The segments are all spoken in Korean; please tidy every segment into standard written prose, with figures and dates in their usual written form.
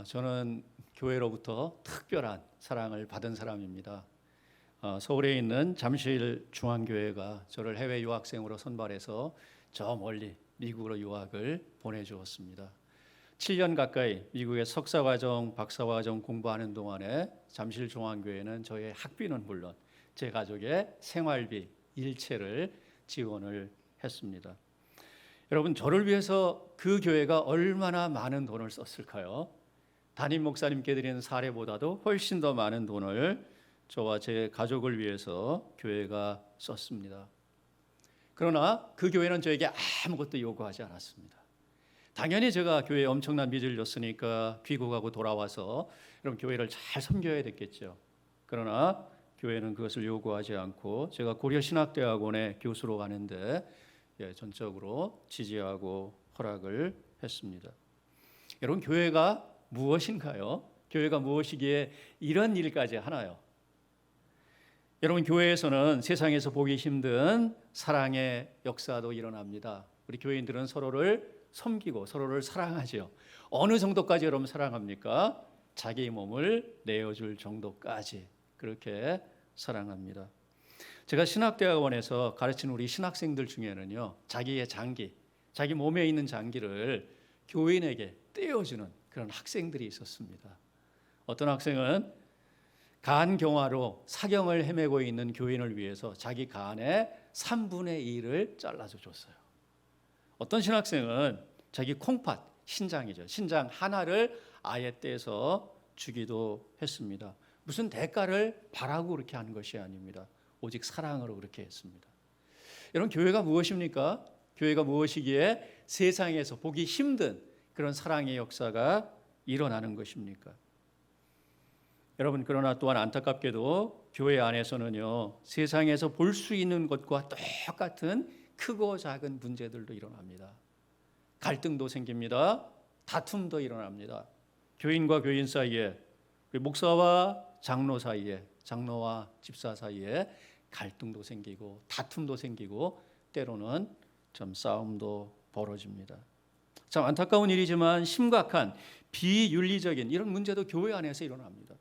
저는 교회로부터 특별한 사랑을 받은 사람입니다. 서울에 있는 잠실 중앙교회가 저를 해외 유학생으로 선발해서 저 멀리 미국으로 유학을 보내주었습니다. 7년 가까이 미국의 석사과정, 박사과정 공부하는 동안에 잠실 중앙교회는 저의 학비는 물론 제 가족의 생활비 일체를 지원을 했습니다. 여러분, 저를 위해서 그 교회가 얼마나 많은 돈을 썼을까요? 담임 목사님께 드리는 사례보다도 훨씬 더 많은 돈을 저와 제 가족을 위해서 교회가 썼습니다. 그러나 그 교회는 저에게 아무것도 요구하지 않았습니다. 당연히 제가 교회에 엄청난 빚을 졌으니까 귀국하고 돌아와서 그럼 교회를 잘 섬겨야 됐겠죠. 그러나 교회는 그것을 요구하지 않고 제가 고려신학대학원에 교수로 가는데 전적으로 지지하고 허락을 했습니다. 여러분, 교회가 무엇인가요? 교회가 무엇이기에 이런 일까지 하나요? 여러분, 교회에서는 세상에서 보기 힘든 사랑의 역사도 일어납니다. 우리 교인들은 서로를 섬기고 서로를 사랑하죠. 어느 정도까지 여러분 사랑합니까? 자기 몸을 내어줄 정도까지 그렇게 사랑합니다. 제가 신학대학원에서 가르치는 우리 신학생들 중에는요, 자기의 장기, 자기 몸에 있는 장기를 교인에게 떼어주는 그런 학생들이 있었습니다. 어떤 학생은 간경화로 사경을 헤매고 있는 교인을 위해서 자기 간의 3분의 1을 잘라서 줬어요. 어떤 신학생은 자기 콩팥, 신장이죠. 신장 하나를 아예 떼서 주기도 했습니다. 무슨 대가를 바라고 그렇게 하는 것이 아닙니다. 오직 사랑으로 그렇게 했습니다. 여러분, 교회가 무엇입니까? 교회가 무엇이기에 세상에서 보기 힘든 그런 사랑의 역사가 일어나는 것입니까? 여러분, 그러나 또한 안타깝게도 교회 안에서는요, 세상에서 볼 수 있는 것과 똑같은 크고 작은 문제들도 일어납니다. 갈등도 생깁니다. 다툼도 일어납니다. 교인과 교인 사이에, 목사와 장로 사이에, 장로와 집사 사이에 갈등도 생기고 다툼도 생기고 때로는 좀 싸움도 벌어집니다. 참 안타까운 일이지만 심각한 비윤리적인 이런 문제도 교회 안에서 일어납니다.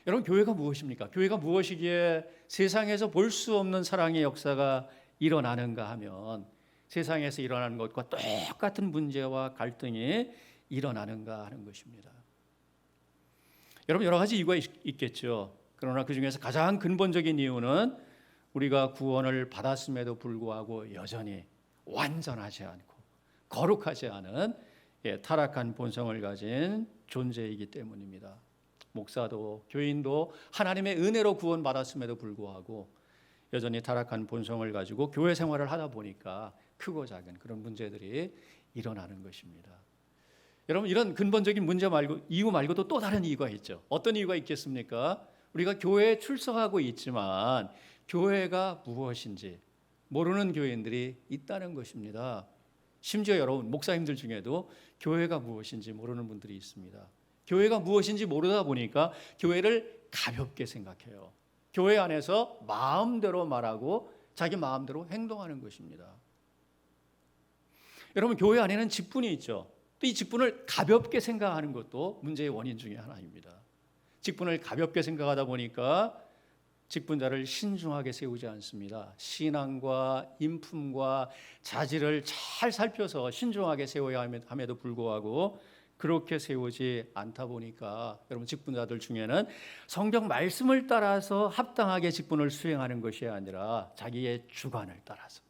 여러분, 교회가 무엇입니까? 교회가 무엇이기에 세상에서 볼 수 없는 사랑의 역사가 일어나는가 하면 세상에서 일어나는 것과 똑같은 문제와 갈등이 일어나는가 하는 것입니다. 여러분, 여러 가지 이유가 있겠죠. 그러나 그 중에서 가장 근본적인 이유는 우리가 구원을 받았음에도 불구하고 여전히 완전하지 않고 거룩하지 않은 타락한 본성을 가진 존재이기 때문입니다. 목사도 교인도 하나님의 은혜로 구원받았음에도 불구하고 여전히 타락한 본성을 가지고 교회 생활을 하다 보니까 크고 작은 그런 문제들이 일어나는 것입니다. 여러분, 이런 근본적인 문제 말고 이유 말고도 또 다른 이유가 있죠. 어떤 이유가 있겠습니까? 우리가 교회에 출석하고 있지만 교회가 무엇인지 모르는 교인들이 있다는 것입니다. 심지어 여러분, 목사님들 중에도 교회가 무엇인지 모르는 분들이 있습니다. 교회가 무엇인지 모르다 보니까 교회를 가볍게 생각해요. 교회 안에서 마음대로 말하고 자기 마음대로 행동하는 것입니다. 여러분, 교회 안에는 직분이 있죠. 또 이 직분을 가볍게 생각하는 것도 문제의 원인 중에 하나입니다. 직분을 가볍게 생각하다 보니까 직분자를 신중하게 세우지 않습니다. 신앙과 인품과 자질을 잘 살펴서 신중하게 세워야 함에도 불구하고 그렇게 세우지 않다 보니까 여러분, 직분자들 중에는 성경 말씀을 따라서 합당하게 직분을 수행하는 것이 아니라 자기의 주관을 따라서,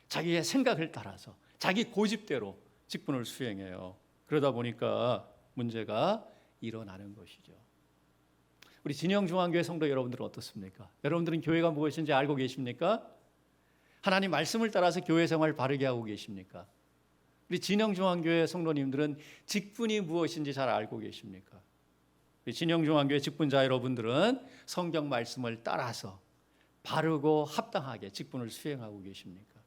자기의 생각을 따라서, 자기 고집대로 직분을 수행해요. 그러다 보니까 문제가 일어나는 것이죠. 우리 진영중앙교회 성도 여러분들은 어떻습니까? 여러분들은 교회가 무엇인지 알고 계십니까? 하나님 말씀을 따라서 교회 생활 바르게 하고 계십니까? 우리 진영중앙교회 성도님들은 직분이 무엇인지 잘 알고 계십니까? 우리 진영중앙교회 직분자 여러분들은 성경 말씀을 따라서 바르고 합당하게 직분을 수행하고 계십니까?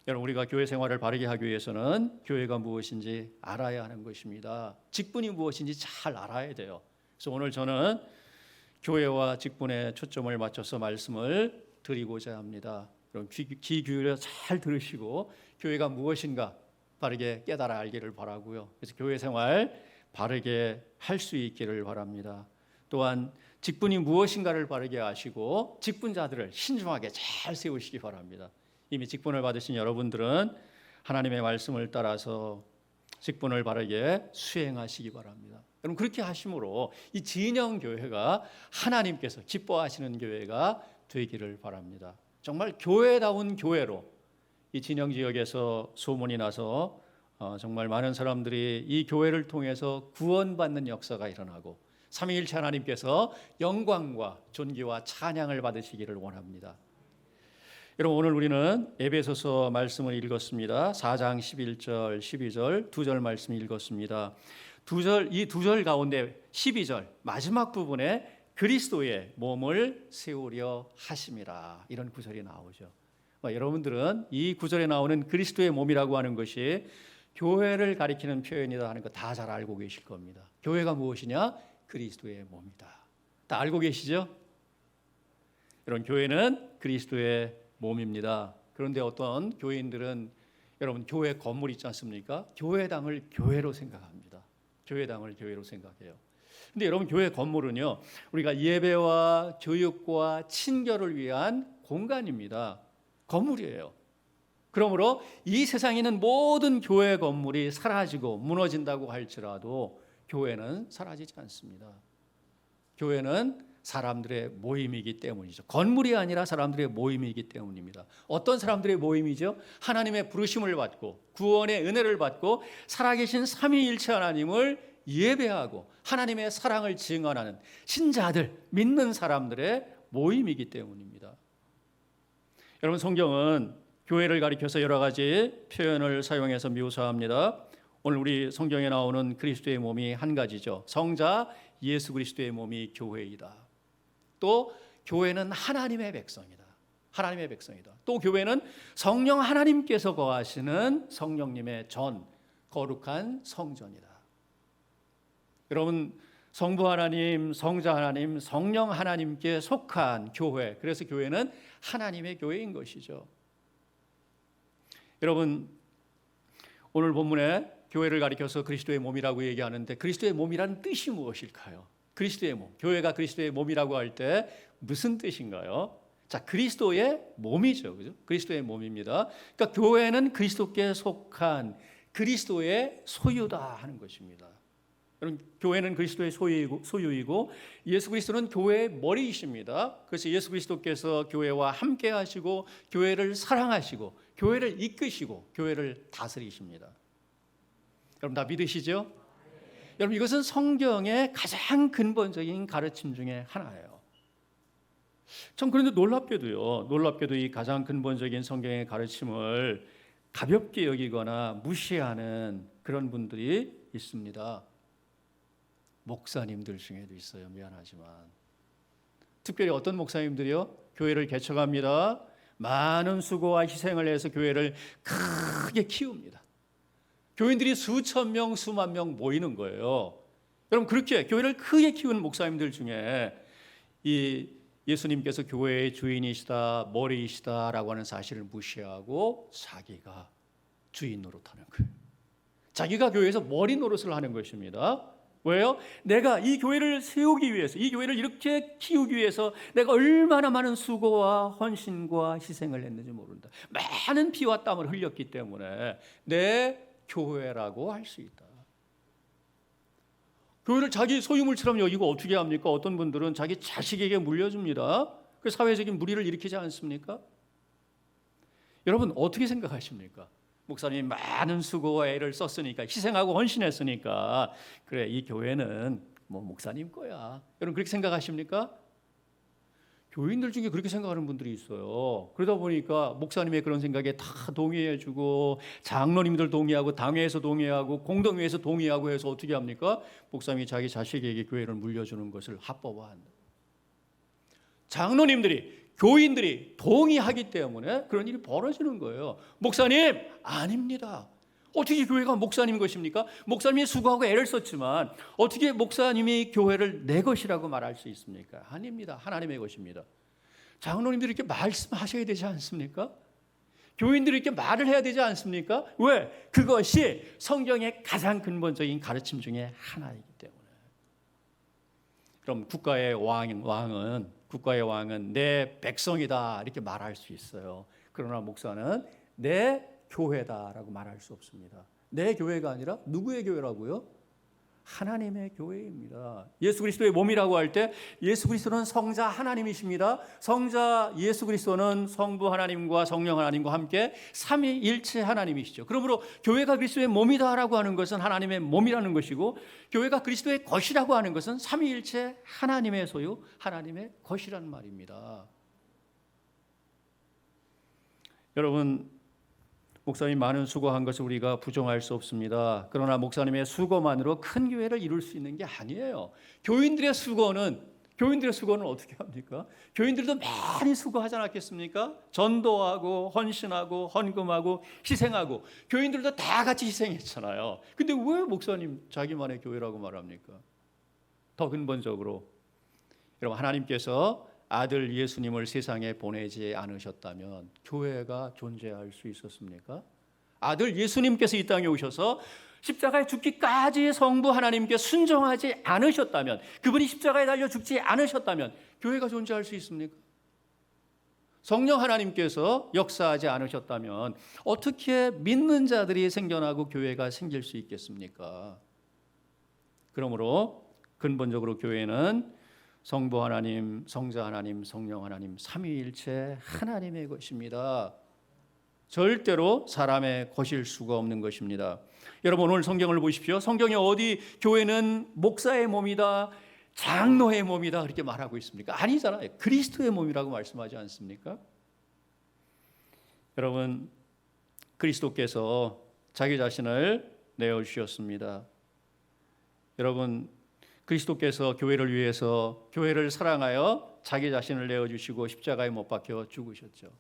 여러분, 우리가 교회 생활을 바르게 하기 위해서는 교회가 무엇인지 알아야 하는 것입니다. 직분이 무엇인지 잘 알아야 돼요. 그래서 오늘 저는 교회와 직분에 초점을 맞춰서 말씀을 드리고자 합니다. 여러분, 귀 기울여 잘 들으시고 교회가 무엇인가, 바르게 깨달아 알기를 바라고요. 그래서 교회 생활 바르게 할 수 있기를 바랍니다. 또한 직분이 무엇인가를 바르게 아시고 직분자들을 신중하게 잘 세우시기 바랍니다. 이미 직분을 받으신 여러분들은 하나님의 말씀을 따라서 직분을 바르게 수행하시기 바랍니다. 여러분 그렇게 하심으로 이 진영교회가 하나님께서 기뻐하시는 교회가 되기를 바랍니다. 정말 교회다운 교회로 이 진영지역에서 소문이 나서 정말 많은 사람들이 이 교회를 통해서 구원받는 역사가 일어나고 삼위일체 하나님께서 영광과 존귀와 찬양을 받으시기를 원합니다. 여러분 오늘 우리는 에베소서 말씀을 읽었습니다. 4장 11절 12절 두 절 말씀 읽었습니다. 이 두 절 가운데 12절 마지막 부분에 그리스도의 몸을 세우려 하심이라 이런 구절이 나오죠. 여러분들은 이 구절에 나오는 그리스도의 몸이라고 하는 것이 교회를 가리키는 표현이다 하는 거 다 잘 알고 계실 겁니다. 교회가 무엇이냐? 그리스도의 몸이다. 다 알고 계시죠? 여러분 교회는 그리스도의 몸입니다. 그런데 어떤 교인들은 여러분 교회 건물 있지 않습니까? 교회당을 교회로 생각합니다. 교회당을 교회로 생각해요. 근데 여러분 교회 건물은요 우리가 예배와 교육과 친교를 위한 공간입니다. 건물이에요. 그러므로 이 세상에 있는 모든 교회 건물이 사라지고 무너진다고 할지라도 교회는 사라지지 않습니다. 교회는 사람들의 모임이기 때문이죠. 건물이 아니라 사람들의 모임이기 때문입니다. 어떤 사람들의 모임이죠? 하나님의 부르심을 받고 구원의 은혜를 받고 살아계신 삼위일체 하나님을 예배하고 하나님의 사랑을 증언하는 신자들, 믿는 사람들의 모임이기 때문입니다. 여러분 성경은 교회를 가리켜서 여러 가지 표현을 사용해서 묘사합니다. 오늘 우리 성경에 나오는 그리스도의 몸이 한 가지죠. 성자 예수 그리스도의 몸이 교회이다. 또 교회는 하나님의 백성이다. 하나님의 백성이다. 또 교회는 성령 하나님께서 거하시는 성령님의 전 거룩한 성전이다. 여러분 성부 하나님, 성자 하나님, 성령 하나님께 속한 교회. 그래서 교회는 하나님의 교회인 것이죠. 여러분 오늘 본문에 교회를 가리켜서 그리스도의 몸이라고 얘기하는데 그리스도의 몸이라는 뜻이 무엇일까요? 그리스도의 몸, 교회가 그리스도의 몸이라고 할 때 무슨 뜻인가요? 자, 그리스도의 몸이죠, 그죠? 그리스도의 몸입니다. 그러니까 교회는 그리스도께 속한 그리스도의 소유다 하는 것입니다. 여러분, 교회는 그리스도의 소유이고 예수 그리스도는 교회의 머리이십니다. 그래서 예수 그리스도께서 교회와 함께 하시고 교회를 사랑하시고 교회를 이끄시고 교회를 다스리십니다. 여러분 다 믿으시죠? 여러분 이것은 성경의 가장 근본적인 가르침 중에 하나예요. 참 그런데 놀랍게도 이 가장 근본적인 성경의 가르침을 가볍게 여기거나 무시하는 그런 분들이 있습니다. 목사님들 중에도 있어요. 미안하지만 특별히 어떤 목사님들이요? 교회를 개척합니다. 많은 수고와 희생을 해서 교회를 크게 키웁니다. 교인들이 수천 명, 수만 명 모이는 거예요. 여러분 그렇게 교회를 크게 키우는 목사님들 중에 이 예수님께서 교회의 주인이시다, 머리이시다라고 하는 사실을 무시하고 자기가 주인 노릇하는 거예요. 자기가 교회에서 머리 노릇을 하는 것입니다. 왜요? 내가 이 교회를 세우기 위해서, 이 교회를 이렇게 키우기 위해서 내가 얼마나 많은 수고와 헌신과 희생을 했는지 모른다. 많은 피와 땀을 흘렸기 때문에 내 교회라고 할 수 있다. 교회를 자기 소유물처럼 여기고 어떻게 합니까? 어떤 분들은 자기 자식에게 물려줍니다. 그 사회적인 물의를 일으키지 않습니까? 여러분 어떻게 생각하십니까? 목사님이 많은 수고와 애를 썼으니까 희생하고 헌신했으니까 그래 이 교회는 뭐 목사님 거야. 여러분 그렇게 생각하십니까? 교인들 중에 그렇게 생각하는 분들이 있어요. 그러다 보니까 목사님의 그런 생각에 다 동의해주고 장로님들 동의하고 당회에서 동의하고 공동회에서 동의하고 해서 어떻게 합니까? 목사님이 자기 자식에게 교회를 물려주는 것을 합법화한다. 장로님들이 교인들이 동의하기 때문에 그런 일이 벌어지는 거예요. 목사님 아닙니다. 어떻게 교회가 목사님 것입니까? 목사님이 수고하고 애를 썼지만 어떻게 목사님이 교회를 내 것이라고 말할 수 있습니까? 아닙니다. 하나님의 것입니다. 장로님들이 이렇게 말씀하셔야 되지 않습니까? 교인들이 이렇게 말을 해야 되지 않습니까? 왜? 그것이 성경의 가장 근본적인 가르침 중에 하나이기 때문에. 그럼 국가의 왕은 내 백성이다 이렇게 말할 수 있어요. 그러나 목사는 내 교회다라고 말할 수 없습니다. 내 교회가 아니라 누구의 교회라고요? 하나님의 교회입니다. 예수 그리스도의 몸이라고 할 때 예수 그리스도는 성자 하나님이십니다. 성자 예수 그리스도는 성부 하나님과 성령 하나님과 함께 삼위일체 하나님이시죠. 그러므로 교회가 그리스도의 몸이다라고 하는 것은 하나님의 몸이라는 것이고, 교회가 그리스도의 것이라고 하는 것은 삼위일체 하나님의 소유, 하나님의 것이라는 말입니다. 여러분, 목사님 많은 수고한 것을 우리가 부정할 수 없습니다. 그러나 목사님의 수고만으로 큰 교회를 이룰 수 있는 게 아니에요. 교인들의 수고는 어떻게 합니까? 교인들도 많이 수고하지 않았겠습니까? 전도하고 헌신하고 헌금하고 희생하고, 교인들도 다 같이 희생했잖아요. 근데 왜 목사님 자기만의 교회라고 말합니까? 더 근본적으로 여러분, 하나님께서 아들 예수님을 세상에 보내지 않으셨다면 교회가 존재할 수 있었습니까? 아들 예수님께서 이 땅에 오셔서 십자가에 죽기까지 성부 하나님께 순종하지 않으셨다면, 그분이 십자가에 달려 죽지 않으셨다면 교회가 존재할 수 있습니까? 성령 하나님께서 역사하지 않으셨다면 어떻게 믿는 자들이 생겨나고 교회가 생길 수 있겠습니까? 그러므로 근본적으로 교회는 성부 하나님, 성자 하나님, 성령 하나님, 삼위일체 하나님의 것입니다. 절대로 사람의 것일 수가 없는 것입니다. 여러분, 오늘 성경을 보십시오. 성경에 어디 교회는 목사의 몸이다, 장로의 몸이다 그렇게 말하고 있습니까? 아니잖아요. 그리스도의 몸이라고 말씀하지 않습니까? 여러분, 그리스도께서 자기 자신을 내어주셨습니다. 여러분, 그리스도께서 교회를 위해서, 교회를 사랑하여 자기 자신을 내어주시고 십자가에 못 박혀 죽으셨죠.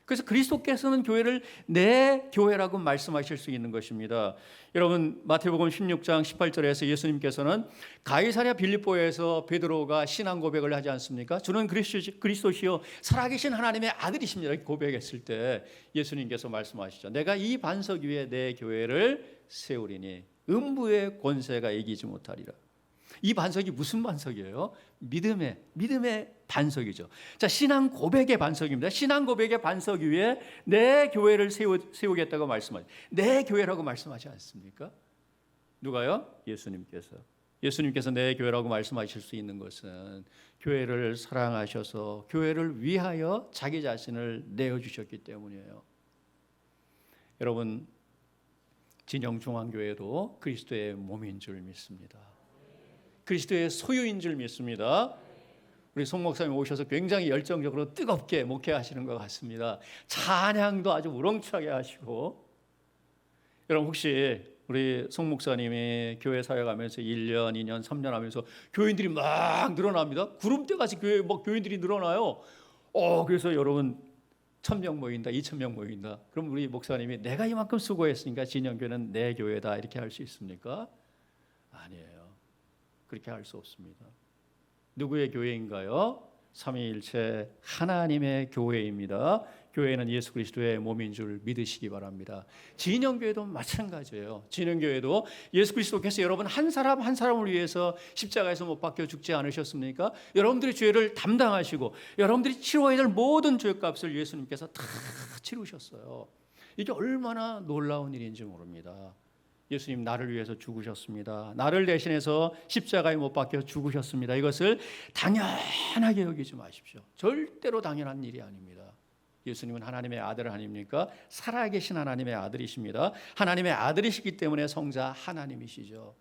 그래서 그리스도께서는 교회를 내 교회라고 말씀하실 수 있는 것입니다. 여러분, 마태복음 16장 18절에서 예수님께서는 가이사랴 빌립보에서 베드로가 신앙 고백을 하지 않습니까? 주는 그리스도시요 살아계신 하나님의 아들이십니다 이렇게 고백했을 때 예수님께서 말씀하시죠. 내가 이 반석 위에 내 교회를 세우리니 음부의 권세가 이기지 못하리라. 이 반석이 무슨 반석이에요? 믿음의 반석이죠. 자, 신앙 고백의 반석입니다. 신앙 고백의 반석 위에 내 교회를 세우겠다고 말씀하죠. 내 교회라고 말씀하지 않습니까? 누가요? 예수님께서 내 교회라고 말씀하실 수 있는 것은 교회를 사랑하셔서 교회를 위하여 자기 자신을 내어주셨기 때문이에요. 여러분, 진영중앙교회도 그리스도의 몸인 줄 믿습니다. 그리스도의 소유인 줄 믿습니다. 우리 송 목사님 오셔서 굉장히 열정적으로 뜨겁게 목회하시는 것 같습니다. 찬양도 아주 우렁차게 하시고. 여러분, 혹시 우리 송 목사님이 교회 사역하면서 1년, 2년, 3년 하면서 교인들이 막 늘어납니다. 구름대같이 교인들이 늘어나요. 그래서 여러분 1,000명 모인다, 2,000명 모인다. 그럼 우리 목사님이 내가 이만큼 수고했으니까 진영교회는 내 교회다 이렇게 할 수 있습니까? 아니에요. 그렇게 할 수 없습니다. 누구의 교회인가요? 삼위일체 하나님의 교회입니다. 교회는 예수 그리스도의 몸인 줄 믿으시기 바랍니다. 진영교회도 마찬가지예요. 진영교회도 예수 그리스도께서 여러분 한 사람 한 사람을 위해서 십자가에서 못 박혀 죽지 않으셨습니까? 여러분들의 죄를 담당하시고 여러분들이 치러야 될 모든 죄값을 예수님께서 다 치르셨어요. 이게 얼마나 놀라운 일인지 모릅니다. 예수님 나를 위해서 죽으셨습니다. 나를 대신해서 십자가에 못 박혀 죽으셨습니다. 이것을 당연하게 여기지 마십시오. 절대로 당연한 일이 아닙니다. 예수님은 하나님의 아들 아닙니까? 살아계신 하나님의 아들이십니다. 하나님의 아들이시기 때문에 성자 하나님이시죠.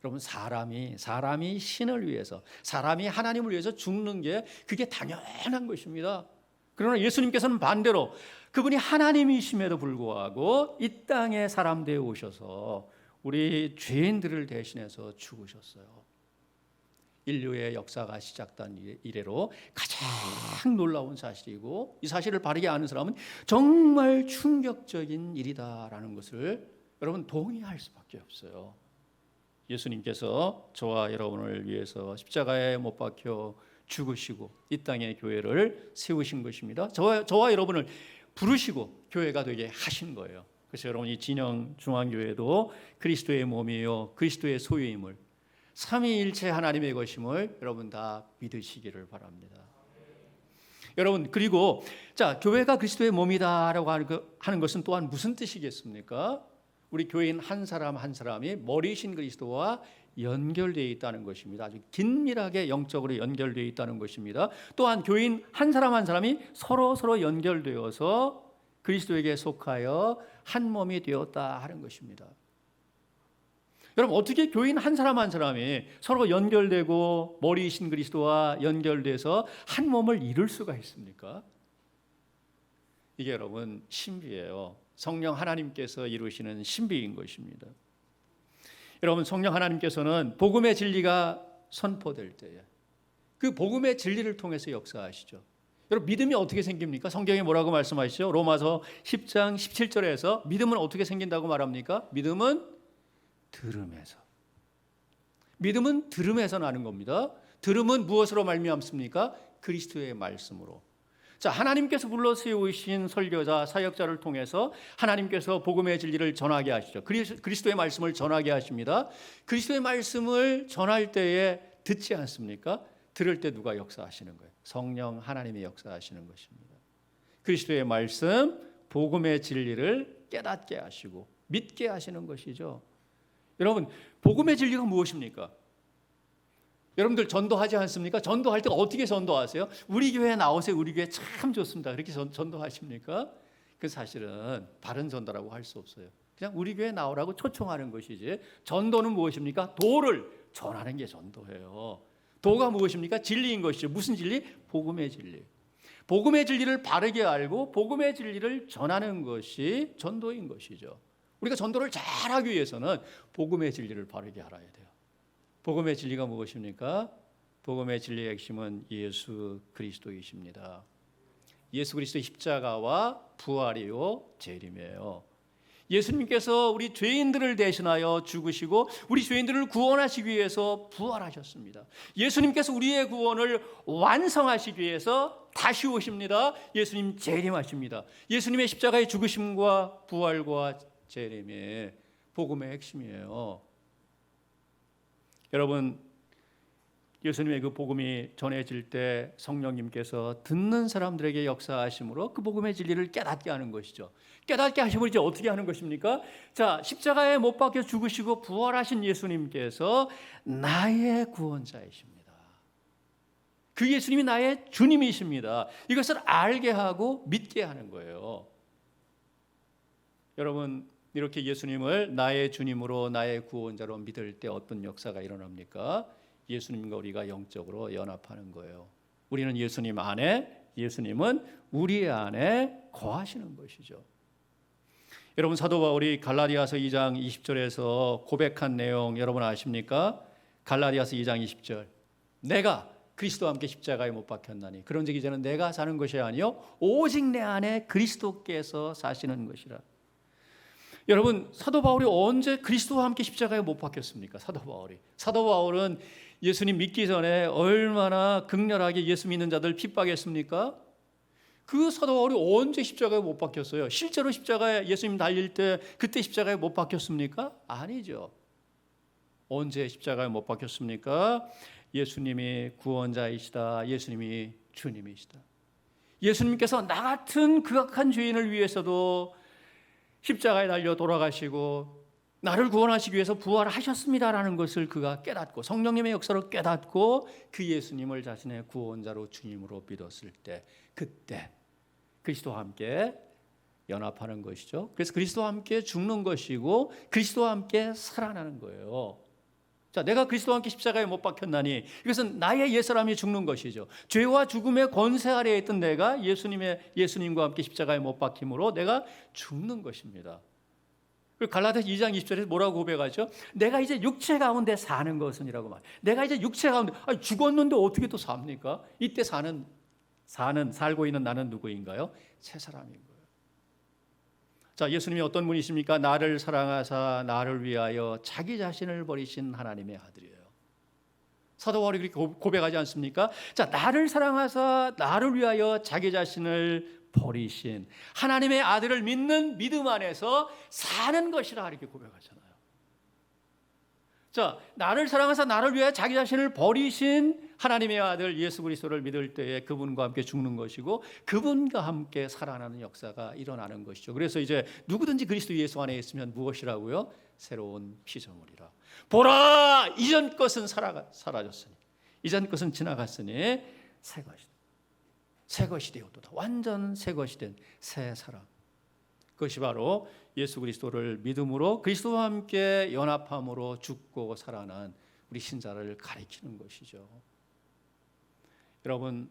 여러분, 사람이 신을 위해서, 사람이 하나님을 위해서 죽는 게 그게 당연한 것입니다. 그러나 예수님께서는 반대로 그분이 하나님이심에도 불구하고 이 땅에 사람 되어 오셔서 우리 죄인들을 대신해서 죽으셨어요. 인류의 역사가 시작된 이래로 가장 놀라운 사실이고, 이 사실을 바르게 아는 사람은 정말 충격적인 일이다라는 것을 여러분 동의할 수밖에 없어요. 예수님께서 저와 여러분을 위해서 십자가에 못 박혀 죽으시고 이 땅에 교회를 세우신 것입니다. 저와 여러분을 부르시고 교회가 되게 하신 거예요. 그래서 여러분 이 진영 중앙교회도 그리스도의 몸이요 그리스도의 소유임을 삼위일체 하나님의 것임을 여러분 다 믿으시기를 바랍니다. 여러분 그리고 자 교회가 그리스도의 몸이다라고 하는 것은 또한 무슨 뜻이겠습니까? 우리 교인 한 사람 한 사람이 머리이신 그리스도와 연결되어 있다는 것입니다. 아주 긴밀하게 영적으로 연결되어 있다는 것입니다. 또한 교인 한 사람 한 사람이 서로 연결되어서 그리스도에게 속하여 한 몸이 되었다 하는 것입니다. 여러분 어떻게 교인 한 사람 한 사람이 서로 연결되고 머리이신 그리스도와 연결돼서 한 몸을 이룰 수가 있습니까? 이게 여러분 신비예요. 성령 하나님께서 이루시는 신비인 것입니다. 여러분 성령 하나님께서는 복음의 진리가 선포될 때에 그 복음의 진리를 통해서 역사하시죠. 여러분 믿음이 어떻게 생깁니까? 성경이 뭐라고 말씀하시죠? 로마서 10장 17절에서 믿음은 어떻게 생긴다고 말합니까? 믿음은 들음에서. 믿음은 들음에서 나는 겁니다. 들음은 무엇으로 말미암습니까? 그리스도의 말씀으로. 자, 하나님께서 불러 세우신 설교자, 사역자를 통해서 하나님께서 복음의 진리를 전하게 하시죠. 그리스도의 말씀을 전하게 하십니다. 그리스도의 말씀을 전할 때에 듣지 않습니까? 들을 때 누가 역사하시는 거예요? 성령 하나님이 역사하시는 것입니다. 그리스도의 말씀, 복음의 진리를 깨닫게 하시고 믿게 하시는 것이죠. 여러분, 복음의 진리가 무엇입니까? 여러분들 전도하지 않습니까? 전도할 때 어떻게 전도하세요? 우리 교회에 나오세요. 우리 교회 참 좋습니다. 그렇게 전도하십니까? 그 사실은 바른 전도라고 할 수 없어요. 그냥 우리 교회에 나오라고 초청하는 것이지. 전도는 무엇입니까? 도를 전하는 게 전도예요. 도가 무엇입니까? 진리인 것이죠. 무슨 진리? 복음의 진리. 복음의 진리를 바르게 알고 복음의 진리를 전하는 것이 전도인 것이죠. 우리가 전도를 잘하기 위해서는 복음의 진리를 바르게 알아야 돼요. 복음의 진리가 무엇입니까? 복음의 진리의 핵심은 예수 그리스도이십니다. 예수 그리스도의 십자가와 부활이요 재림이에요. 예수님께서 우리 죄인들을 대신하여 죽으시고 우리 죄인들을 구원하시기 위해서 부활하셨습니다. 예수님께서 우리의 구원을 완성하시기 위해서 다시 오십니다. 예수님 재림하십니다. 예수님의 십자가의 죽으심과 부활과 재림이 복음의 핵심이에요. 여러분 예수님의 그 복음이 전해질 때 성령님께서 듣는 사람들에게 역사하심으로 그 복음의 진리를 깨닫게 하는 것이죠. 깨닫게 하심으로 이제 어떻게 하는 것입니까? 자, 십자가에 못 박혀 죽으시고 부활하신 예수님께서 나의 구원자이십니다. 그 예수님이 나의 주님이십니다. 이것을 알게 하고 믿게 하는 거예요. 여러분 이렇게 예수님을 나의 주님으로 나의 구원자로 믿을 때 어떤 역사가 일어납니까? 예수님과 우리가 영적으로 연합하는 거예요. 우리는 예수님 안에, 예수님은 우리 안에 거하시는 것이죠. 여러분 사도 바울이 갈라디아서 2장 20절에서 고백한 내용 여러분 아십니까? 갈라디아서 2장 20절. 내가 그리스도와 함께 십자가에 못 박혔나니 그런즉 이제는 내가 사는 것이 아니요 오직 내 안에 그리스도께서 사시는 것이라. 여러분 사도 바울이 언제 그리스도와 함께 십자가에 못 박혔습니까? 사도 바울은 예수님 믿기 전에 얼마나 극렬하게 예수 믿는 자들 핍박했습니까? 그 사도 바울이 언제 십자가에 못 박혔어요? 실제로 십자가에 예수님 달릴 때 그때 십자가에 못 박혔습니까? 아니죠. 언제 십자가에 못 박혔습니까? 예수님이 구원자이시다. 예수님이 주님이시다. 예수님께서 나 같은 극악한 죄인을 위해서도 십자가에 달려 돌아가시고 나를 구원하시기 위해서 부활하셨습니다라는 것을 그가 깨닫고 성령님의 역사로 깨닫고 그 예수님을 자신의 구원자로 주님으로 믿었을 때 그때 그리스도와 함께 연합하는 것이죠. 그래서 그리스도와 함께 죽는 것이고 그리스도와 함께 살아나는 거예요. 자, 내가 그리스도와 함께 십자가에 못 박혔나니 이것은 나의 옛사람이 죽는 것이죠. 죄와 죽음의 권세 아래에 있던 내가 예수님과 함께 십자가에 못 박힘으로 내가 죽는 것입니다. 갈라디아서 2장 20절에서 뭐라고 고백하죠? 내가 이제 육체 가운데 사는 것은이라고 말. 내가 이제 육체 가운데 죽었는데 어떻게 또 삽니까? 이때 살고 있는 나는 누구인가요? 새 사람인 거예요. 자, 예수님이 어떤 분이십니까? 나를 사랑하사 나를 위하여 자기 자신을 버리신 하나님의 아들이에요. 사도 바울이 그렇게 고백하지 않습니까? 자, 나를 사랑하사 나를 위하여 자기 자신을 버리신 하나님의 아들을 믿는 믿음 안에서 사는 것이라 이렇게 고백하잖아요. 자, 나를 사랑하사 나를 위해 자기 자신을 버리신 하나님의 아들 예수 그리스도를 믿을 때에 그분과 함께 죽는 것이고 그분과 함께 살아나는 역사가 일어나는 것이죠. 그래서 이제 누구든지 그리스도 예수 안에 있으면 무엇이라고요? 새로운 피조물이라. 보라, 이전 것은 사라졌으니 이전 것은 지나갔으니 새 것이 되었도다. 완전 새 것이 된 새 사람. 그것이 바로 예수 그리스도를 믿음으로 그리스도와 함께 연합함으로 죽고 살아난 우리 신자를 가리키는 것이죠. 여러분,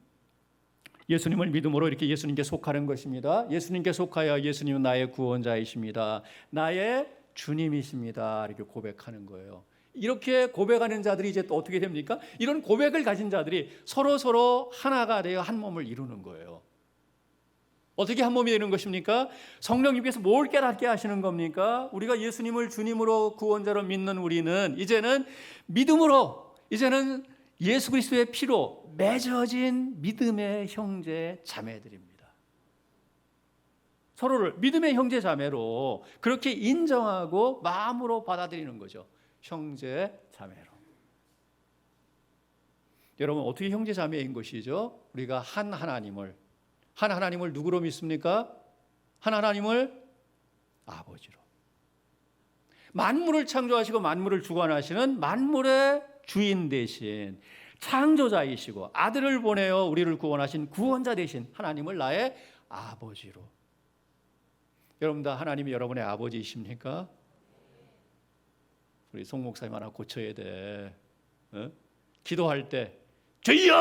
예수님을 믿음으로 이렇게 예수님께 속하는 것입니다. 예수님께 속하여 예수님은 나의 구원자이십니다. 나의 주님이십니다. 이렇게 고백하는 거예요. 이렇게 고백하는 자들이 이제 또 어떻게 됩니까? 이런 고백을 가진 자들이 서로 하나가 되어 한 몸을 이루는 거예요. 어떻게 한 몸이 되는 것입니까? 성령님께서 뭘 깨닫게 하시는 겁니까? 우리가 예수님을 주님으로 구원자로 믿는 우리는 이제는 믿음으로, 이제는 예수 그리스도의 피로 맺어진 믿음의 형제 자매들입니다. 서로를 믿음의 형제 자매로 그렇게 인정하고 마음으로 받아들이는 거죠. 형제 자매로. 여러분, 어떻게 형제 자매인 것이죠? 우리가 한 하나님을 누구로 믿습니까? 한 하나님을 아버지로. 만물을 창조하시고 만물을 주관하시는 만물의 주인 대신 창조자이시고 아들을 보내어 우리를 구원하신 구원자 대신 하나님을 나의 아버지로. 여러분 다 하나님이 여러분의 아버지이십니까? 우리 송 목사님 하나 고쳐야 돼. 기도할 때 주여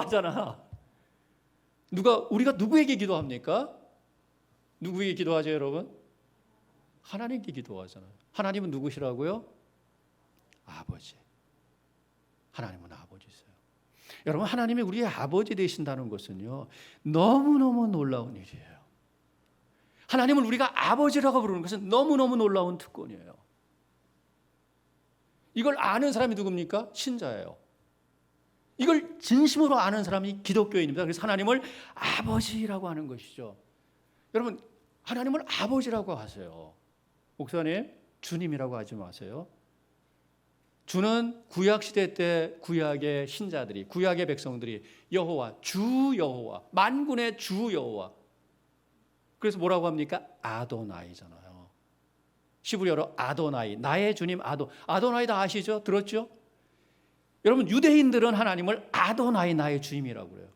하잖아. 우리가 누구에게 기도합니까? 누구에게 기도하죠, 여러분? 하나님께 기도하잖아요. 하나님은 누구시라고요? 아버지. 하나님은 아버지세요. 여러분, 하나님이 우리의 아버지 되신다는 것은요, 너무너무 놀라운 일이에요. 하나님을 우리가 아버지라고 부르는 것은 너무너무 놀라운 특권이에요. 이걸 아는 사람이 누굽니까? 신자예요. 이걸 진심으로 아는 사람이 기독교인입니다. 그래서 하나님을 아버지라고 하는 것이죠. 여러분, 하나님을 아버지라고 하세요. 목사님, 주님이라고 하지 마세요. 주는 구약시대 때 구약의 신자들이, 구약의 백성들이 여호와, 주 여호와, 만군의 주 여호와. 그래서 뭐라고 합니까? 아도나이잖아요. 히브리어로 아도나이, 나의 주님 아도나이 다 아시죠? 들었죠? 여러분, 유대인들은 하나님을 아도나이, 나의 주님이라고 그래요.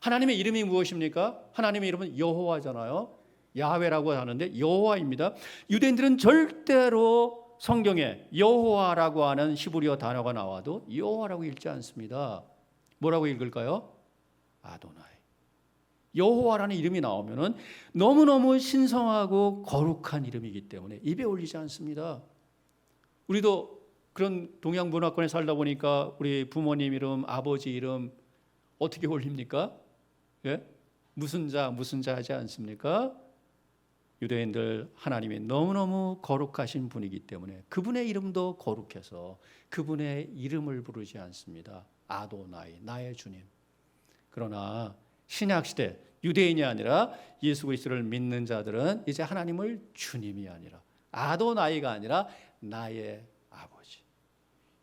하나님의 이름이 무엇입니까? 하나님의 이름은 여호와잖아요. 야훼라고 하는데 여호와입니다. 유대인들은 절대로 성경에 여호와라고 하는 히브리어 단어가 나와도 여호와라고 읽지 않습니다. 뭐라고 읽을까요? 아도나이. 여호와라는 이름이 나오면은 너무너무 신성하고 거룩한 이름이기 때문에 입에 올리지 않습니다. 우리도 그런 동양 문화권에 살다 보니까 우리 부모님 이름, 아버지 이름 어떻게 올립니까? 예? 무슨 자 하지 않습니까? 유대인들 하나님이 너무너무 거룩하신 분이기 때문에 그분의 이름도 거룩해서 그분의 이름을 부르지 않습니다. 아도나이, 나의 주님. 그러나 신약시대 유대인이 아니라 예수 그리스도를 믿는 자들은 이제 하나님을 주님이 아니라 아도나이가 아니라 나의 아버지.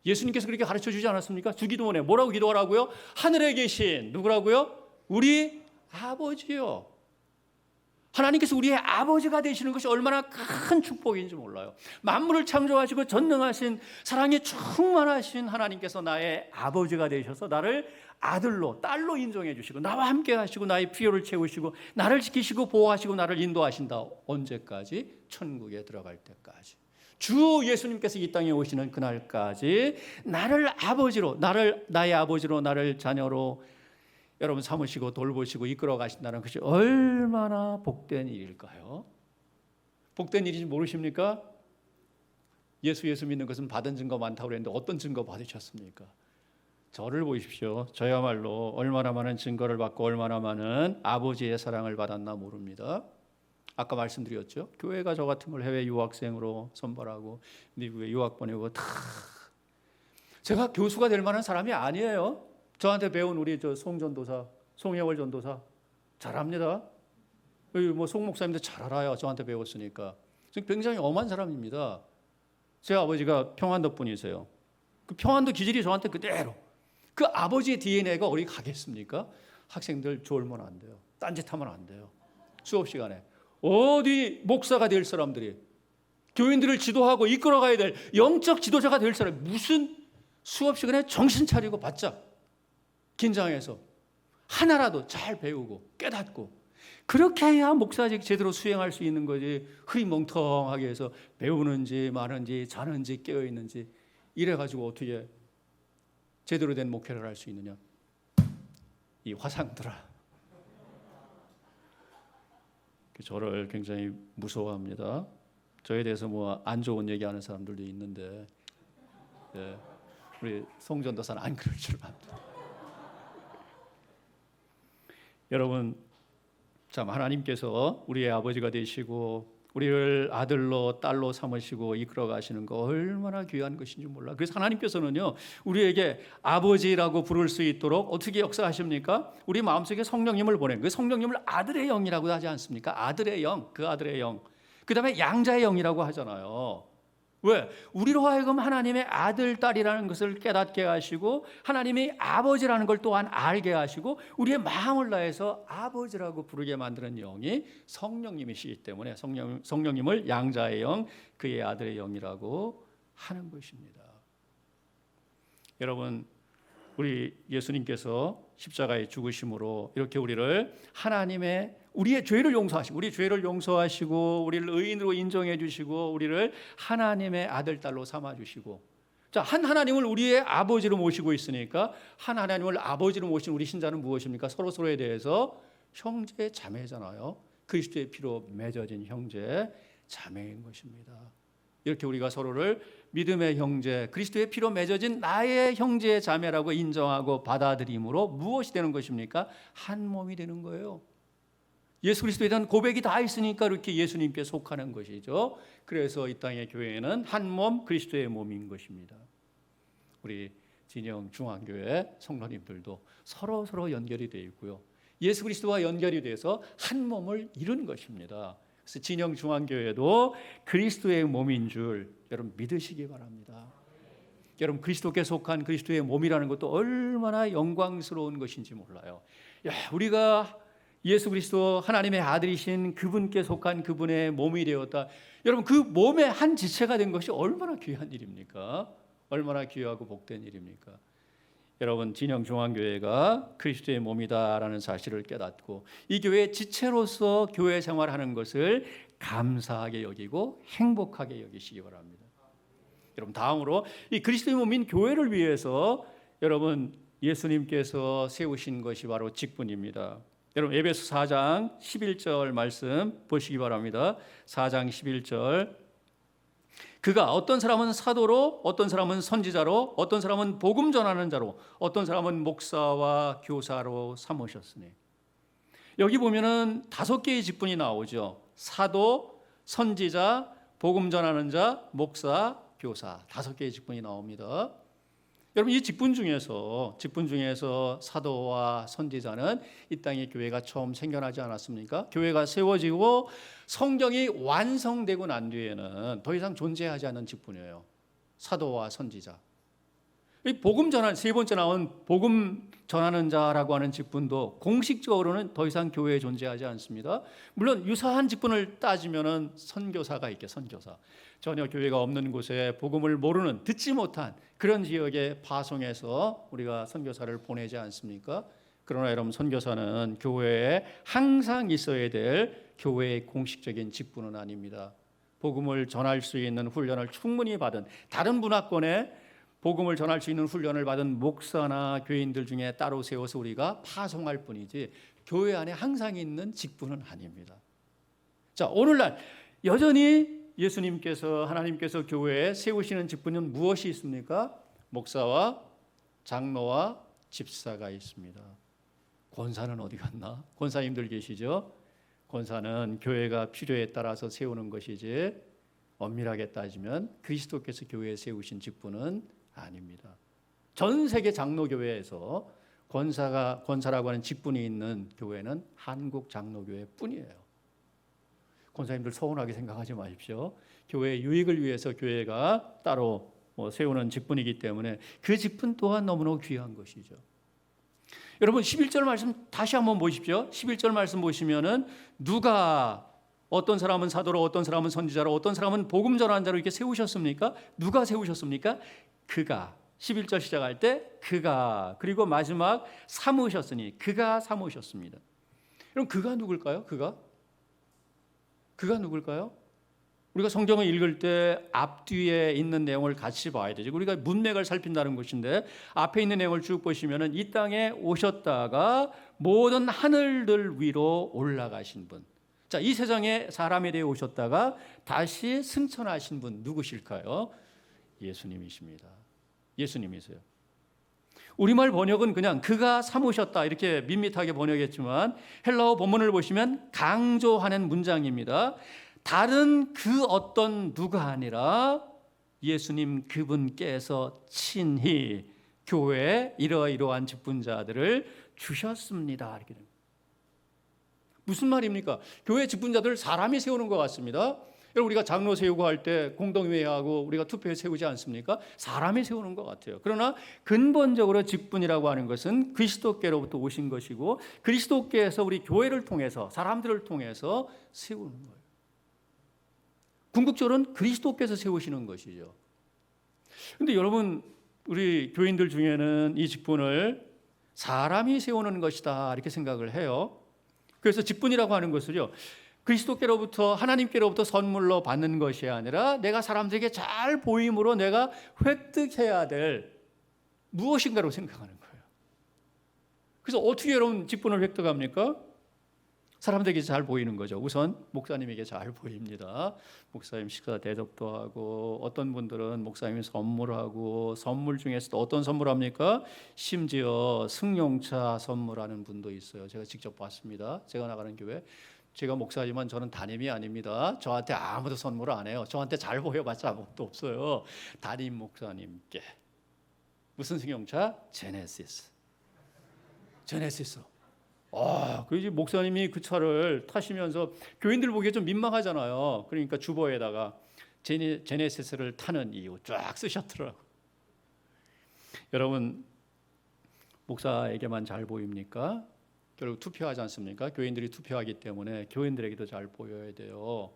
예수님께서 그렇게 가르쳐 주지 않았습니까? 주기도문에 뭐라고 기도하라고요? 하늘에 계신 누구라고요? 우리 아버지요. 하나님께서 우리의 아버지가 되시는 것이 얼마나 큰 축복인지 몰라요. 만물을 창조하시고 전능하신 사랑이 충만하신 하나님께서 나의 아버지가 되셔서 나를 아들로 딸로 인정해 주시고 나와 함께 하시고 나의 필요를 채우시고 나를 지키시고 보호하시고 나를 인도하신다. 언제까지? 천국에 들어갈 때까지. 주 예수님께서 이 땅에 오시는 그날까지 나를 아버지로, 나의 아버지로, 나를 자녀로 여러분 삼으시고 돌보시고 이끌어 가신다는 것이 얼마나 복된 일일까요? 복된 일인지 모르십니까? 예수 믿는 것은 받은 증거 많다고 그랬는데 어떤 증거 받으셨습니까? 저를 보십시오. 저야말로 얼마나 많은 증거를 받고 얼마나 많은 아버지의 사랑을 받았나 모릅니다. 아까 말씀드렸죠. 교회가 저 같은 걸 해외 유학생으로 선발하고 미국에 유학 보내고 다 제가 교수가 될 만한 사람이 아니에요. 저한테 배운 우리 송전도사, 송혜월 전도사 잘합니다. 뭐 송 목사님도 잘 알아요. 저한테 배웠으니까. 굉장히 엄한 사람입니다. 제 아버지가 평안도 분이세요. 그 평안도 기질이 저한테 그대로. 그 아버지의 DNA가 어디 가겠습니까? 학생들 졸면 안 돼요. 딴짓하면 안 돼요. 수업 시간에 어디 목사가 될 사람들이, 교인들을 지도하고 이끌어가야 될 영적 지도자가 될 사람이 무슨 수업 시간에 정신 차리고 바짝 긴장해서 하나라도 잘 배우고 깨닫고, 그렇게 해야 목사직 제대로 수행할 수 있는 거지. 흐리멍텅하게 해서 배우는지 마는지 자는지 깨어있는지 이래가지고 어떻게 제대로 된 목회를 할 수 있느냐. 이 화상들아, 저를 굉장히 무서워합니다. 저에 대해서 뭐 안 좋은 얘기하는 사람들도 있는데, 네, 우리 송전도사는 안 그럴 줄 압니다. 여러분, 참 하나님께서 우리의 아버지가 되시고 우리를 아들로 딸로 삼으시고 이끌어 가시는 거 얼마나 귀한 것인지 몰라. 그래서 하나님께서는요, 우리에게 아버지라고 부를 수 있도록 어떻게 역사하십니까? 우리 마음속에 성령님을 보낸, 그 성령님을 아들의 영이라고 하지 않습니까? 아들의 영, 그 아들의 영. 그 다음에 양자의 영이라고 하잖아요. 왜? 우리로 하여금 하나님의 아들, 딸이라는 것을 깨닫게 하시고 하나님이 아버지라는 걸 또한 알게 하시고 우리의 마음을 다해서 아버지라고 부르게 만드는 영이 성령님이시기 때문에 성령님을 양자의 영, 그의 아들의 영이라고 하는 것입니다. 여러분, 우리 예수님께서 십자가에 죽으심으로 이렇게 우리를 하나님의 우리의 죄를 용서하시고, 우리 죄를 용서하시고 우리를 의인으로 인정해 주시고 우리를 하나님의 아들, 딸로 삼아 주시고, 자, 한 하나님을 우리의 아버지로 모시고 있으니까 한 하나님을 아버지로 모신 우리 신자는 무엇입니까? 서로서로에 대해서 형제 자매잖아요. 그리스도의 피로 맺어진 형제 자매인 것입니다. 이렇게 우리가 서로를 믿음의 형제, 그리스도의 피로 맺어진 나의 형제 자매라고 인정하고 받아들임으로 무엇이 되는 것입니까? 한 몸이 되는 거예요. 예수 그리스도에 대한 고백이 다 있으니까 이렇게 예수님께 속하는 것이죠. 그래서 이 땅의 교회는 한 몸, 그리스도의 몸인 것입니다. 우리 진영 중앙교회 성도님들도 서로 연결이 되어 있고요. 예수 그리스도와 연결이 돼서 한 몸을 이룬 것입니다. 그래서 진영 중앙교회도 그리스도의 몸인 줄 여러분 믿으시기 바랍니다. 여러분, 그리스도께 속한 그리스도의 몸이라는 것도 얼마나 영광스러운 것인지 몰라요. 야, 우리가 예수 그리스도 하나님의 아들이신 그분께 속한 그분의 몸이 되었다. 여러분, 그 몸의 한 지체가 된 것이 얼마나 귀한 일입니까? 얼마나 귀하고 복된 일입니까? 여러분, 진영중앙교회가 그리스도의 몸이다라는 사실을 깨닫고 이 교회의 지체로서 교회 생활하는 것을 감사하게 여기고 행복하게 여기시기 바랍니다. 여러분, 다음으로 이 그리스도의 몸인 교회를 위해서 여러분 예수님께서 세우신 것이 바로 직분입니다. 여러분, 에베소 4장 11절 말씀 보시기 바랍니다. 4장 11절. 그가 어떤 사람은 사도로, 어떤 사람은 선지자로, 어떤 사람은 복음 전하는 자로, 어떤 사람은 목사와 교사로 삼으셨으니. 여기 보면은 5개의 직분이 나오죠. 사도, 선지자, 복음 전하는 자, 목사, 교사. 5개의 직분이 나옵니다. 여러분, 이 직분 중에서 사도와 선지자는 이 땅에 교회가 처음 생겨나지 않았습니까? 교회가 세워지고 성경이 완성되고 난 뒤에는 더 이상 존재하지 않는 직분이에요. 사도와 선지자. 이 복음 전하는, 세 번째 나온 복음 전하는 자라고 하는 직분도 공식적으로는 더 이상 교회에 존재하지 않습니다. 물론 유사한 직분을 따지면은 선교사가 있게, 선교사. 전혀 교회가 없는 곳에 복음을 모르는, 듣지 못한 그런 지역에 파송해서 우리가 선교사를 보내지 않습니까? 그러나 여러분, 선교사는 교회에 항상 있어야 될 교회의 공식적인 직분은 아닙니다. 복음을 전할 수 있는 훈련을 충분히 받은, 다른 문화권에 복음을 전할 수 있는 훈련을 받은 목사나 교인들 중에 따로 세워서 우리가 파송할 뿐이지 교회 안에 항상 있는 직분은 아닙니다. 자, 오늘날 여전히 예수님께서, 하나님께서 교회에 세우시는 직분은 무엇이 있습니까? 목사와 장로와 집사가 있습니다. 권사는 어디 갔나? 권사님들 계시죠? 권사는 교회가 필요에 따라서 세우는 것이지 엄밀하게 따지면 그리스도께서 교회에 세우신 직분은 아닙니다. 전 세계 장로교회에서 권사라고 하는 직분이 있는 교회는 한국 장로교회 뿐이에요. 권사님들 서운하게 생각하지 마십시오. 교회의 유익을 위해서 교회가 따로 세우는 직분이기 때문에 그 직분 또한 너무나 귀한 것이죠. 여러분 11절 말씀 다시 한번 보십시오. 11절 말씀 보시면은 누가 어떤 사람은 사도로 어떤 사람은 선지자로 어떤 사람은 복음 전하는 자로 이렇게 세우셨습니까? 누가 세우셨습니까? 그가 11절 시작할 때 그가 그리고 마지막 삼으셨으니 그가 삼으셨습니다. 그럼 그가 누굴까요? 그가 누굴까요? 우리가 성경을 읽을 때 앞뒤에 있는 내용을 같이 봐야 되죠. 우리가 문맥을 살핀다는 것인데 앞에 있는 내용을 쭉 보시면은 이 땅에 오셨다가 모든 하늘들 위로 올라가신 분. 자, 이 세상에 사람에 대해 오셨다가 다시 승천하신 분 누구실까요? 예수님이십니다. 예수님이세요. 우리말 번역은 그냥 그가 삼으셨다 이렇게 밋밋하게 번역했지만 헬라어 본문을 보시면 강조하는 문장입니다. 다른 그 어떤 누가 아니라 예수님 그분께서 친히 교회에 이러이러한 직분자들을 주셨습니다. 이렇게 됩니다. 무슨 말입니까? 교회 직분자들 사람이 세우는 것 같습니다. 여러분 우리가 장로 세우고 할 때 공동회의하고 우리가 투표에 세우지 않습니까? 사람이 세우는 것 같아요. 그러나 근본적으로 직분이라고 하는 것은 그리스도께로부터 오신 것이고 그리스도께서 우리 교회를 통해서 사람들을 통해서 세우는 거예요. 궁극적으로는 그리스도께서 세우시는 것이죠. 그런데 여러분 우리 교인들 중에는 이 직분을 사람이 세우는 것이다 이렇게 생각을 해요. 그래서 직분이라고 하는 것을요 그리스도께로부터 하나님께로부터 선물로 받는 것이 아니라 내가 사람들에게 잘 보임으로 내가 획득해야 될 무엇인가로 생각하는 거예요. 그래서 어떻게 여러분 직분을 획득합니까? 사람들에게 잘 보이는 거죠. 우선 목사님에게 잘 보입니다. 목사님 식사 대접도 하고 어떤 분들은 목사님이 선물하고 선물 중에서도 어떤 선물합니까? 심지어 승용차 선물하는 분도 있어요. 제가 직접 봤습니다. 제가 나가는 교회. 제가 목사지만 저는 담임이 아닙니다. 저한테 아무도 선물 안 해요. 저한테 잘 보여봤자 아무것도 없어요. 담임 목사님께. 무슨 승용차? 제네시스. 그래서 목사님이 그 차를 타시면서 교인들 보기에 좀 민망하잖아요. 그러니까 주보에다가 제네시스를 타는 이유 쫙 쓰셨더라고요. 여러분 목사에게만 잘 보입니까? 결국 투표하지 않습니까? 교인들이 투표하기 때문에 교인들에게도 잘 보여야 돼요.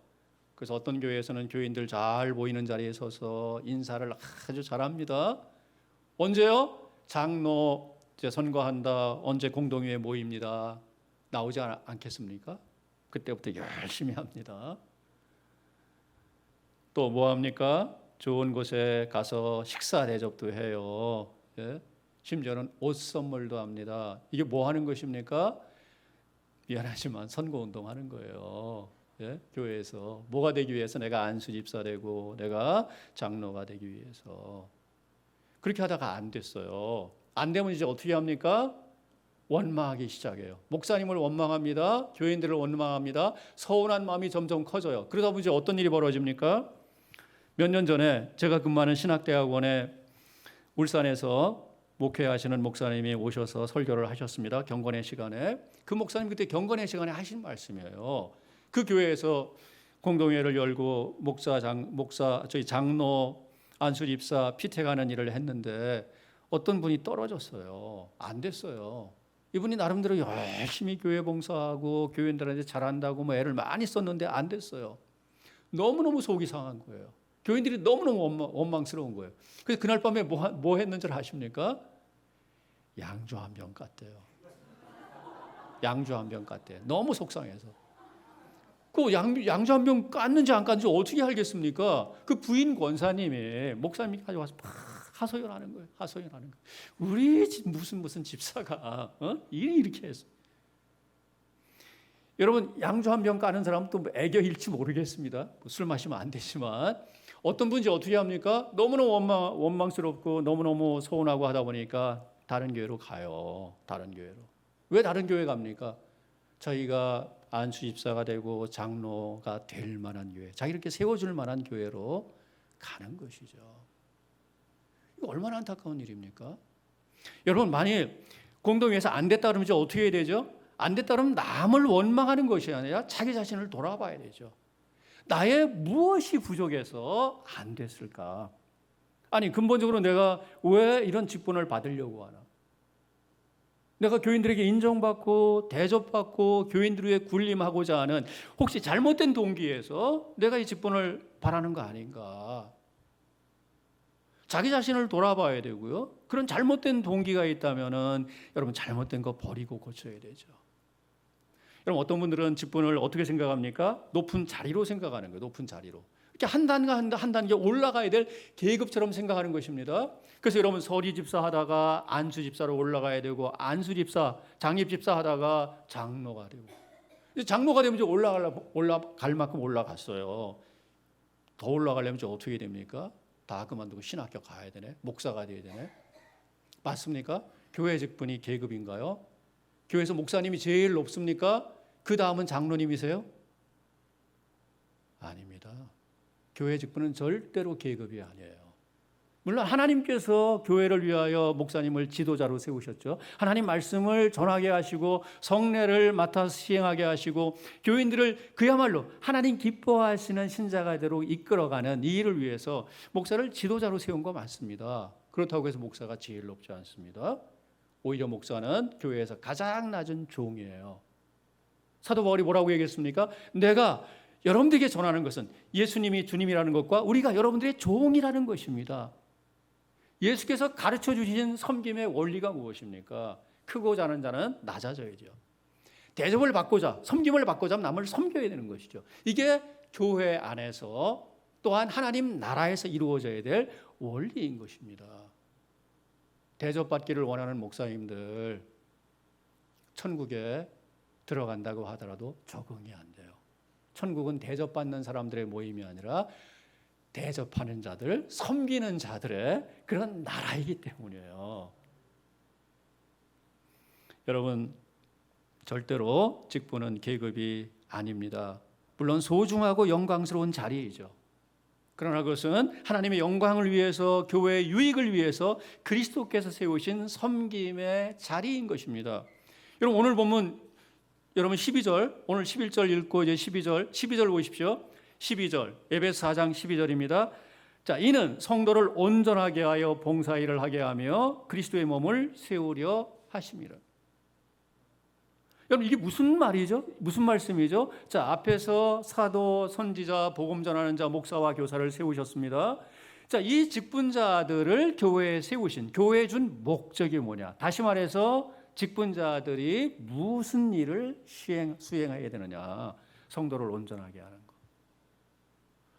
그래서 어떤 교회에서는 교인들 잘 보이는 자리에 서서 인사를 아주 잘합니다. 언제요? 장로 이제 선거한다. 언제 공동회에 모입니다. 나오지 않겠습니까? 그때부터 열심히 합니다. 또 뭐 합니까? 좋은 곳에 가서 식사 대접도 해요. 예? 심지어는 옷 선물도 합니다. 이게 뭐 하는 것입니까? 미안하지만 선거운동 하는 거예요. 예? 교회에서 뭐가 되기 위해서 내가 안수 집사 되고 내가 장로가 되기 위해서. 그렇게 하다가 안 됐어요. 안 되면 이제 어떻게 합니까? 원망하기 시작해요. 목사님을 원망합니다. 교인들을 원망합니다. 서운한 마음이 점점 커져요. 그러다 보니 이제 어떤 일이 벌어집니까? 몇 년 전에 제가 근무하는 신학대학원에 울산에서 목회하시는 목사님이 오셔서 설교를 하셨습니다. 경건의 시간에. 그 목사님 그때 경건의 시간에 하신 말씀이에요. 그 교회에서 공동회를 열고 저희 장로, 안수집사 피택하는 일을 했는데 어떤 분이 떨어졌어요. 안 됐어요. 이분이 나름대로 열심히 교회 봉사하고 교인들한테 잘한다고 애를 많이 썼는데 안 됐어요. 너무너무 속이 상한 거예요. 교인들이 너무너무 원망스러운 거예요. 그래서 그날 밤에 뭐 했는 줄 아십니까? 양주 한 병 깠대요. 양주 한 병 깠대요. 너무 속상해서. 그 양주 한 병 깠는지 안 깠는지 어떻게 알겠습니까? 그 부인 권사님이 목사님이 가져와서 막 하소연하는 거예요. 우리 무슨 집사가 일이 이렇게 했어. 여러분 양주 한 병 까는 사람은 또 애교일지 모르겠습니다. 술 마시면 안 되지만 어떤 분이 어떻게 합니까? 너무너무 원망스럽고 너무너무 서운하고 하다 보니까 다른 교회로 가요. 다른 교회로. 왜 다른 교회 갑니까? 자기가 안수 집사가 되고 장로가 될 만한 교회, 자기 이렇게 세워줄 만한 교회로 가는 것이죠. 이거 얼마나 안타까운 일입니까? 여러분 만일 공동회에서 안 됐다 그러면 이제 어떻게 해야 되죠? 안 됐다 그러면 남을 원망하는 것이 아니라 자기 자신을 돌아봐야 되죠. 나의 무엇이 부족해서 안 됐을까? 아니, 근본적으로 내가 왜 이런 직분을 받으려고 하나? 내가 교인들에게 인정받고 대접받고 교인들 위해 군림하고자 하는 혹시 잘못된 동기에서 내가 이 직분을 바라는 거 아닌가? 자기 자신을 돌아봐야 되고요. 그런 잘못된 동기가 있다면은 여러분 잘못된 거 버리고 고쳐야 되죠. 여러분 어떤 분들은 직분을 어떻게 생각합니까? 높은 자리로 생각하는 거예요. 높은 자리로. 이렇게 한 단계 한 단계 올라가야 될 계급처럼 생각하는 것입니다. 그래서 여러분 서리 집사 하다가 안수 집사로 올라가야 되고 안수 집사, 장립 집사 하다가 장로가 되고 장로가 되면 이제 올라갈 만큼 올라갔어요. 더 올라가려면 이제 어떻게 됩니까? 다 그만두고 신학교 가야 되네. 목사가 돼야 되네. 맞습니까? 교회 직분이 계급인가요? 교회에서 목사님이 제일 높습니까? 그 다음은 장로님이세요? 아닙니다. 교회 직분은 절대로 계급이 아니에요. 물론 하나님께서 교회를 위하여 목사님을 지도자로 세우셨죠. 하나님 말씀을 전하게 하시고 성례를 맡아서 시행하게 하시고 교인들을 그야말로 하나님 기뻐하시는 신자가대로 이끌어가는 이 일을 위해서 목사를 지도자로 세운 거 맞습니다. 그렇다고 해서 목사가 제일 높지 않습니다. 오히려 목사는 교회에서 가장 낮은 종이에요. 사도 바울이 뭐라고 얘기했습니까? 내가 여러분들에게 전하는 것은 예수님이 주님이라는 것과 우리가 여러분들의 종이라는 것입니다. 예수께서 가르쳐 주신 섬김의 원리가 무엇입니까? 크고 자는 자는 낮아져야죠. 대접을 받고자, 섬김을 받고자 하면 남을 섬겨야 되는 것이죠. 이게 교회 안에서 또한 하나님 나라에서 이루어져야 될 원리인 것입니다. 대접받기를 원하는 목사님들 천국에 들어간다고 하더라도 적응이 안 돼요. 천국은 대접받는 사람들의 모임이 아니라 대접하는 자들, 섬기는 자들의 그런 나라이기 때문이에요. 여러분, 절대로 직분은 계급이 아닙니다. 물론 소중하고 영광스러운 자리이죠. 그러나 그것은 하나님의 영광을 위해서, 교회의 유익을 위해서 그리스도께서 세우신 섬김의 자리인 것입니다. 여러분 오늘 보면 여러분 12절, 오늘 11절 읽고 이제 12절 보십시오. 12절, 에베소 4장 12절입니다. 자, 이는 성도를 온전하게 하여 봉사일을 하게 하며 그리스도의 몸을 세우려 하심이라. 여러분 이게 무슨 말이죠? 무슨 말씀이죠? 자, 앞에서 사도, 선지자, 복음 전하는 자, 목사와 교사를 세우셨습니다. 자, 이 직분자들을 교회에 세우신, 교회에 준 목적이 뭐냐? 다시 말해서 직분자들이 무슨 일을 수행해야 되느냐? 성도를 온전하게 하는 것.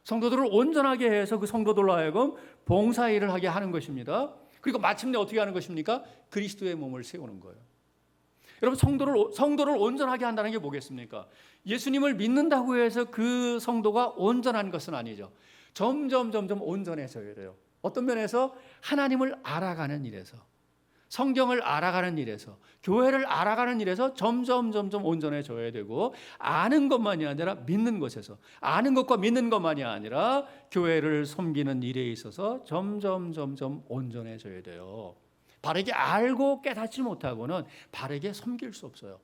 성도들을 온전하게 해서 그 성도들로 하여금 봉사일을 하게 하는 것입니다. 그리고 마침내 어떻게 하는 것입니까? 그리스도의 몸을 세우는 거예요. 여러분 성도를 온전하게 한다는 게 뭐겠습니까? 예수님을 믿는다고 해서 그 성도가 온전한 것은 아니죠. 점점 온전해져야 돼요. 어떤 면에서 하나님을 알아가는 일에서, 성경을 알아가는 일에서, 교회를 알아가는 일에서 점점 온전해져야 되고, 아는 것만이 아니라 믿는 것에서, 아는 것과 믿는 것만이 아니라 교회를 섬기는 일에 있어서 점점 온전해져야 돼요. 바르게 알고 깨닫지 못하고는 바르게 섬길 수 없어요.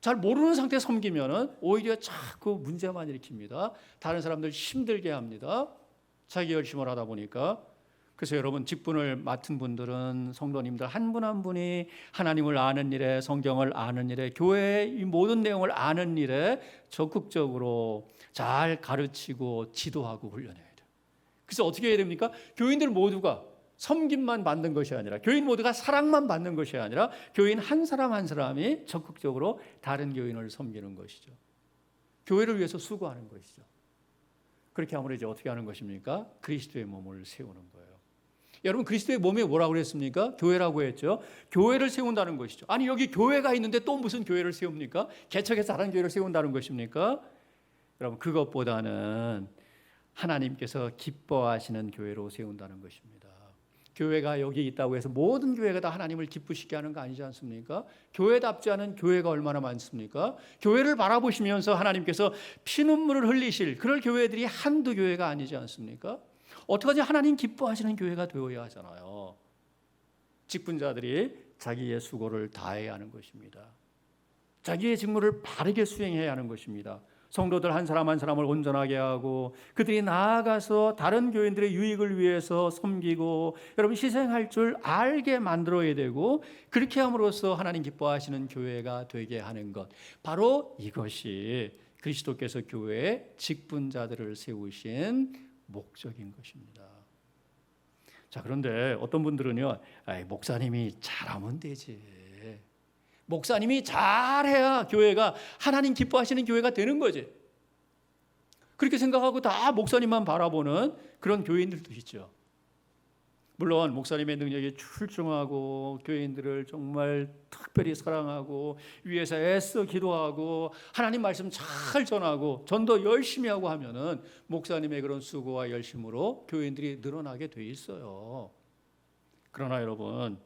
잘 모르는 상태에 섬기면은 오히려 자꾸 문제만 일으킵니다. 다른 사람들 힘들게 합니다. 자기 열심을 하다 보니까. 그래서 여러분 직분을 맡은 분들은 성도님들 한 분 한 분이 하나님을 아는 일에, 성경을 아는 일에, 교회의 이 모든 내용을 아는 일에 적극적으로 잘 가르치고 지도하고 훈련해야 돼요. 그래서 어떻게 해야 됩니까? 교인들 모두가 섬김만 받는 것이 아니라, 교인 모두가 사랑만 받는 것이 아니라 교인 한 사람 한 사람이 적극적으로 다른 교인을 섬기는 것이죠. 교회를 위해서 수고하는 것이죠. 그렇게 함으로 이제 어떻게 하는 것입니까? 그리스도의 몸을 세우는 거예요. 여러분 그리스도의 몸이 뭐라고 그랬습니까? 교회라고 했죠. 교회를 세운다는 것이죠. 아니 여기 교회가 있는데 또 무슨 교회를 세웁니까? 개척해서 다른 교회를 세운다는 것입니까? 여러분 그것보다는 하나님께서 기뻐하시는 교회로 세운다는 것입니다. 교회가 여기 있다고 해서 모든 교회가 다 하나님을 기쁘시게 하는 거 아니지 않습니까? 교회답지 않은 교회가 얼마나 많습니까? 교회를 바라보시면서 하나님께서 피눈물을 흘리실 그럴 교회들이 한두 교회가 아니지 않습니까? 어떡하지? 하나님 기뻐하시는 교회가 되어야 하잖아요. 직분자들이 자기의 수고를 다해야 하는 것입니다. 자기의 직무를 바르게 수행해야 하는 것입니다. 성도들 한 사람 한 사람을 온전하게 하고 그들이 나아가서 다른 교인들의 유익을 위해서 섬기고 여러분 희생할 줄 알게 만들어야 되고 그렇게 함으로써 하나님 기뻐하시는 교회가 되게 하는 것, 바로 이것이 그리스도께서 교회에 직분자들을 세우신 목적인 것입니다. 자, 그런데 어떤 분들은요, 목사님이 잘하면 되지. 목사님이 잘해야 교회가 하나님 기뻐하시는 교회가 되는 거지. 그렇게 생각하고 다 목사님만 바라보는 그런 교인들도 있죠. 물론 목사님의 능력이 출중하고 교인들을 정말 특별히 사랑하고 위에서 애써 기도하고 하나님 말씀 잘 전하고 전도 열심히 하고 하면은 목사님의 그런 수고와 열심으로 교인들이 늘어나게 돼 있어요. 그러나 여러분,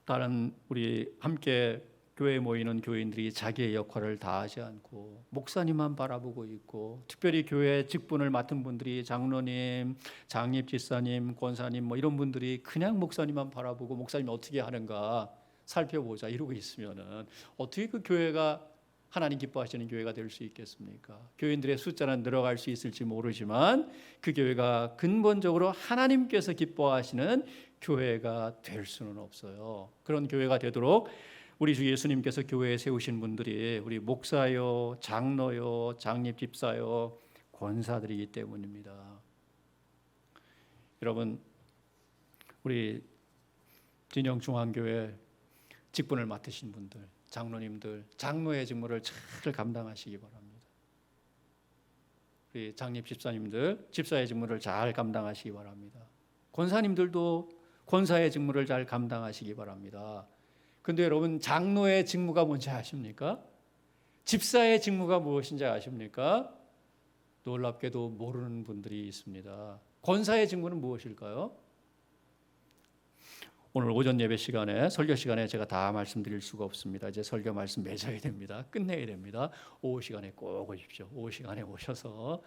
다른 우리 함께 교회에 모이는 교인들이 자기의 역할을 다하지 않고 목사님만 바라보고 있고, 특별히 교회 직분을 맡은 분들이 장로님, 장립 집사님, 권사님 뭐 이런 분들이 그냥 목사님만 바라보고 목사님이 어떻게 하는가 살펴보자 이러고 있으면은 어떻게 그 교회가 하나님 기뻐하시는 교회가 될 수 있겠습니까? 교인들의 숫자는 늘어갈 수 있을지 모르지만 그 교회가 근본적으로 하나님께서 기뻐하시는 교회가 될 수는 없어요. 그런 교회가 되도록 우리 주 예수님께서 교회에 세우신 분들이 우리 목사요, 장로요, 장립 집사요, 권사들이기 때문입니다. 여러분, 우리 진영중앙교회 직분을 맡으신 분들, 장로님들, 장로의 직무를 잘 감당하시기 바랍니다. 우리 장립 집사님들, 집사의 직무를 잘 감당하시기 바랍니다. 권사님들도 권사의 직무를 잘 감당하시기 바랍니다. 근데 여러분, 장로의 직무가 뭔지 아십니까? 집사의 직무가 무엇인지 아십니까? 놀랍게도 모르는 분들이 있습니다. 권사의 직무는 무엇일까요? 오늘 오전 예배 시간에, 설교 시간에 제가 다 말씀드릴 수가 없습니다. 이제 설교 말씀 맺어야 됩니다. 끝내야 됩니다. 오후 시간에 꼭 오십시오. 오후 시간에 오셔서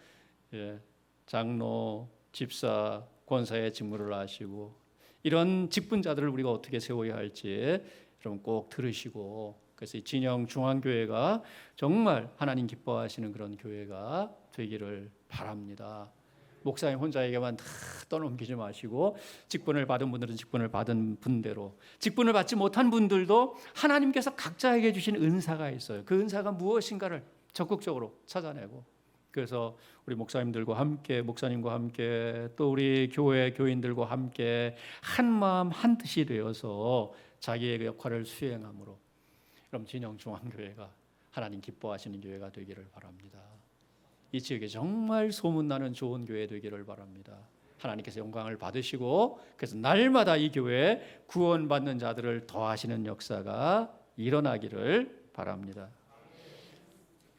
장로, 집사, 권사의 직무를 아시고 이런 직분자들을 우리가 어떻게 세워야 할지 여러분 꼭 들으시고, 그래서 이 진영 중앙교회가 정말 하나님 기뻐하시는 그런 교회가 되기를 바랍니다. 목사님 혼자에게만 다 떠넘기지 마시고 직분을 받은 분들은 직분을 받은 분대로, 직분을 받지 못한 분들도 하나님께서 각자에게 주신 은사가 있어요. 그 은사가 무엇인가를 적극적으로 찾아내고, 그래서 우리 목사님들과 함께, 목사님과 함께, 또 우리 교회 교인들과 함께 한 마음 한 뜻이 되어서 자기의 역할을 수행함으로 그럼 진영중앙교회가 하나님 기뻐하시는 교회가 되기를 바랍니다. 이 지역에 정말 소문나는 좋은 교회 되기를 바랍니다. 하나님께서 영광을 받으시고, 그래서 날마다 이 교회에 구원받는 자들을 더하시는 역사가 일어나기를 바랍니다.